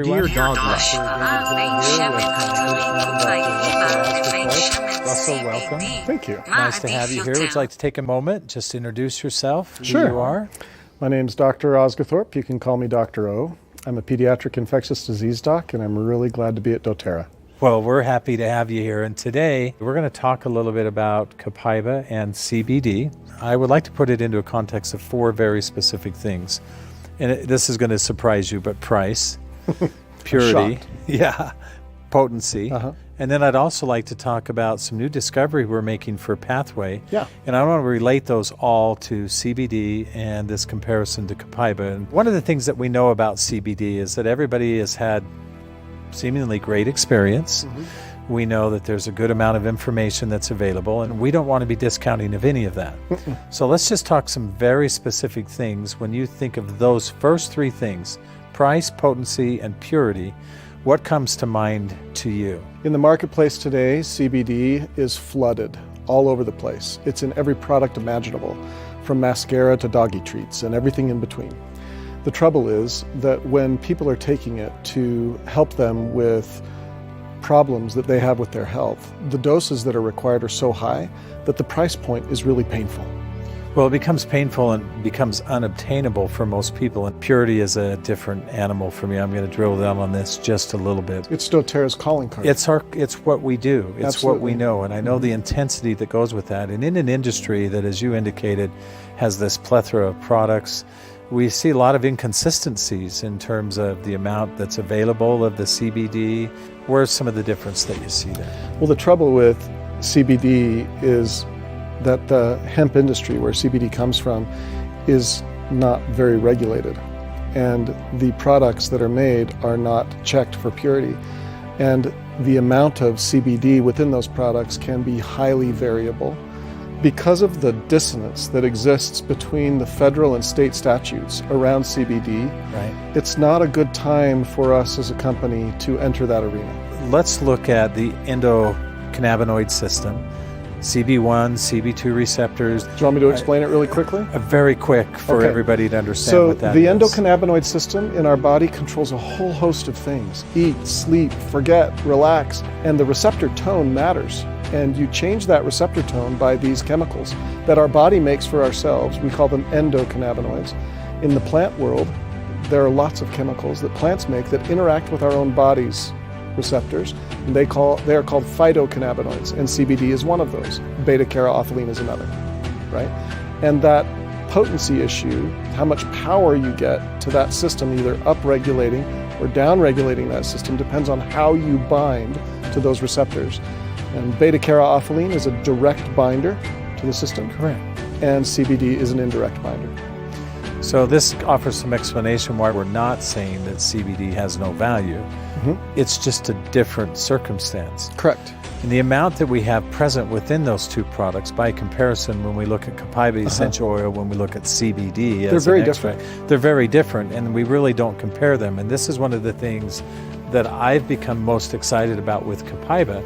Dear dog lover. Russell, welcome. Thank you. Nice to have you here. Would you like to take a moment, just to introduce yourself, who Sure. you are? My name's Dr. Osgathorpe. You can call me Dr. O. I'm a pediatric infectious disease doc, and I'm really glad to be at doTERRA. Well, we're happy to have you here. And today, we're going to talk a little bit about Copaiba and CBD. I would like to put it into a context of four very specific things. And this is going to surprise you, but price, purity, potency. And then I'd also like to talk about some new discovery we're making for Pathway. Yeah. And I want to relate those all to CBD and this comparison to Copaiba. And one of the things that we know about CBD is that everybody has had seemingly great experience. We know that there's a good amount of information that's available, and we don't want to be discounting of any of that. So let's just talk some very specific things. When you think of those first three things, price, potency, and purity, what comes to mind to you? In the marketplace today, CBD is flooded all over the place. It's in every product imaginable, from mascara to doggy treats and everything in between. The trouble is that when people are taking it to help them with problems that they have with their health, the doses that are required are so high that the price point is really painful. Well, it becomes painful and becomes unobtainable for most people, and purity is a different animal for me. I'm going to drill down on this just a little bit. It's doTERRA's calling card. It's what we do. It's Absolutely. what we know, and I know the intensity that goes with that. And in an industry that, as you indicated, has this plethora of products, we see a lot of inconsistencies in terms of the amount that's available of the CBD. Where's some of the difference that you see there? Well, the trouble with CBD is that the hemp industry, where CBD comes from, is not very regulated. And the products that are made are not checked for purity. And the amount of CBD within those products can be highly variable. Because of the dissonance that exists between the federal and state statutes around CBD, it's not a good time for us as a company to enter that arena. Let's look at the endocannabinoid system. CB1, CB2 receptors. Do you want me to explain it really quickly? Very quick for everybody to understand what that is. So the is. endocannabinoid system in our body controls a whole host of things. Eat, sleep, forget, relax, and the receptor tone matters. And you change that receptor tone by these chemicals that our body makes for ourselves. We call them endocannabinoids. In the plant world, there are lots of chemicals that plants make that interact with our own body's receptors. And they are called phytocannabinoids, and CBD is one of those. Beta-caryophyllene is another, right? And that potency issue, how much power you get to that system, either up-regulating or down-regulating that system, depends on how you bind to those receptors. And beta-caryophyllene is a direct binder to the system. Correct. And CBD is an indirect binder. So this offers some explanation why we're not saying that CBD has no value. It's just a different circumstance. Correct. And the amount that we have present within those two products, by comparison, when we look at Copaiba essential oil, when we look at CBD, they're very different. They're very different, and we really don't compare them. And this is one of the things that I've become most excited about with Copaiba,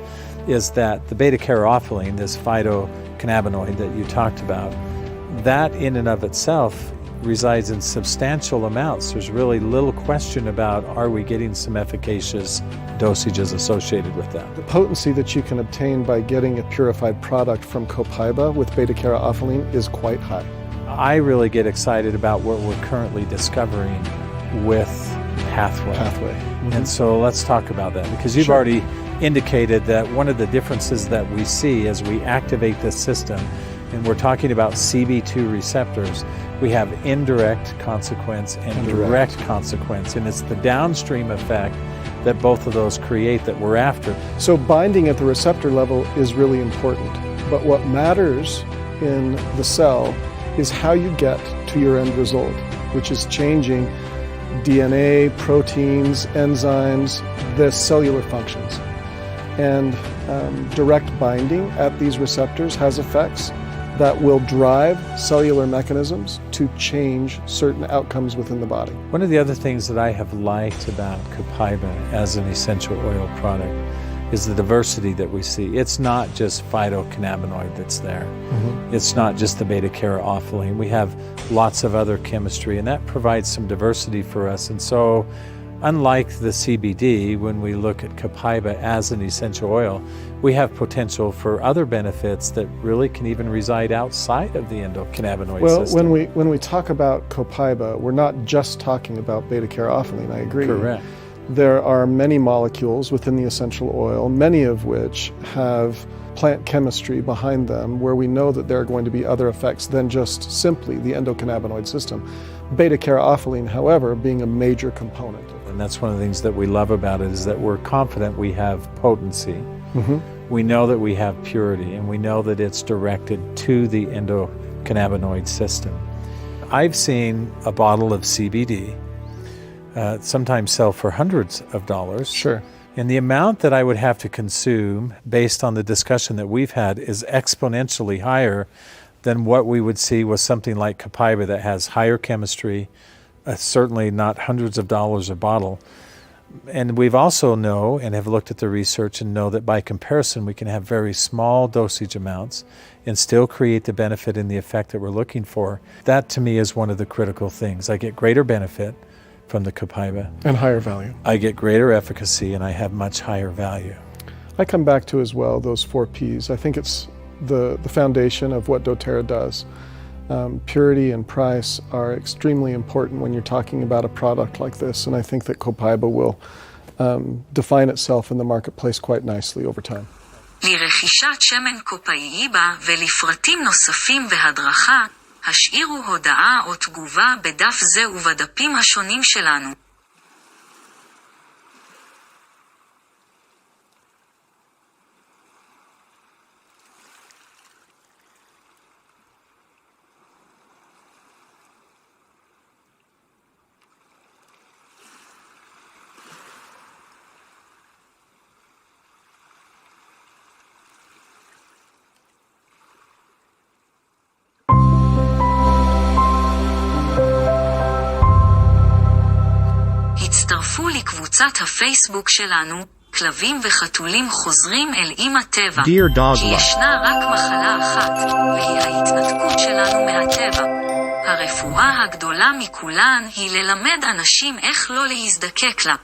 is that the beta-caryophyllene, this phytocannabinoid that you talked about, that in and of itself resides in substantial amounts. There's really little question about, are we getting some efficacious dosages associated with that? The potency that you can obtain by getting a purified product from Copaiba with beta-caryophyllene is quite high. I really get excited about what we're currently discovering with Pathway. And so let's talk about that, because you've already indicated that one of the differences that we see as we activate this system, and we're talking about CB2 receptors, we have indirect consequence and direct consequence, and it's the downstream effect that both of those create that we're after. So binding at the receptor level is really important, but what matters in the cell is how you get to your end result, which is changing DNA, proteins, enzymes, the cellular functions. And direct binding at these receptors has effects that will drive cellular mechanisms to change certain outcomes within the body. One of the other things that I have liked about Copaiba as an essential oil product is the diversity that we see. It's not just phytocannabinoid that's there. It's not just the beta-caryophyllene. We have lots of other chemistry, and that provides some diversity for us. And so Unlike the CBD, when we look at copaiba as an essential oil, we have potential for other benefits that really can even reside outside of the endocannabinoid system. Well, when we talk about copaiba, we're not just talking about beta-caryophyllene, I agree. Correct. There are many molecules within the essential oil, many of which have plant chemistry behind them where we know that there are going to be other effects than just simply the endocannabinoid system. Beta-caryophyllene, however, being a major component. And that's one of the things that we love about it, is that we're confident we have potency. We know that we have purity, and we know that it's directed to the endocannabinoid system. I've seen a bottle of CBD sometimes sell for hundreds of dollars. Sure. And the amount that I would have to consume based on the discussion that we've had is exponentially higher than what we would see with something like copaiba that has higher chemistry, certainly not hundreds of dollars a bottle. And we've also know and have looked at the research and know that by comparison we can have very small dosage amounts and still create the benefit and the effect that we're looking for. That to me is one of the critical things. I get greater benefit from the copaiba. And higher value. I get greater efficacy and I have much higher value. I come back to as well those 4 Ps. I think it's the foundation of what doTERRA does. Purity and price are extremely important when you're talking about a product like this, and I think that copaiba will define itself in the marketplace quite nicely over time. לרכישת שמן קופאיבה ולפרטים נוספים והדרכה, השאירו הודעה או תגובה בדף זה ובדפים השונים שלנו. הצטרפו לקבוצת הפייסבוק שלנו, כלבים וחתולים חוזרים אל אמא טבע. כי ישנה רק מחלה אחת, והיא ההתנתקות שלנו מהטבע. הרפואה הגדולה מכולן היא ללמד אנשים איך לא להזדקק לה.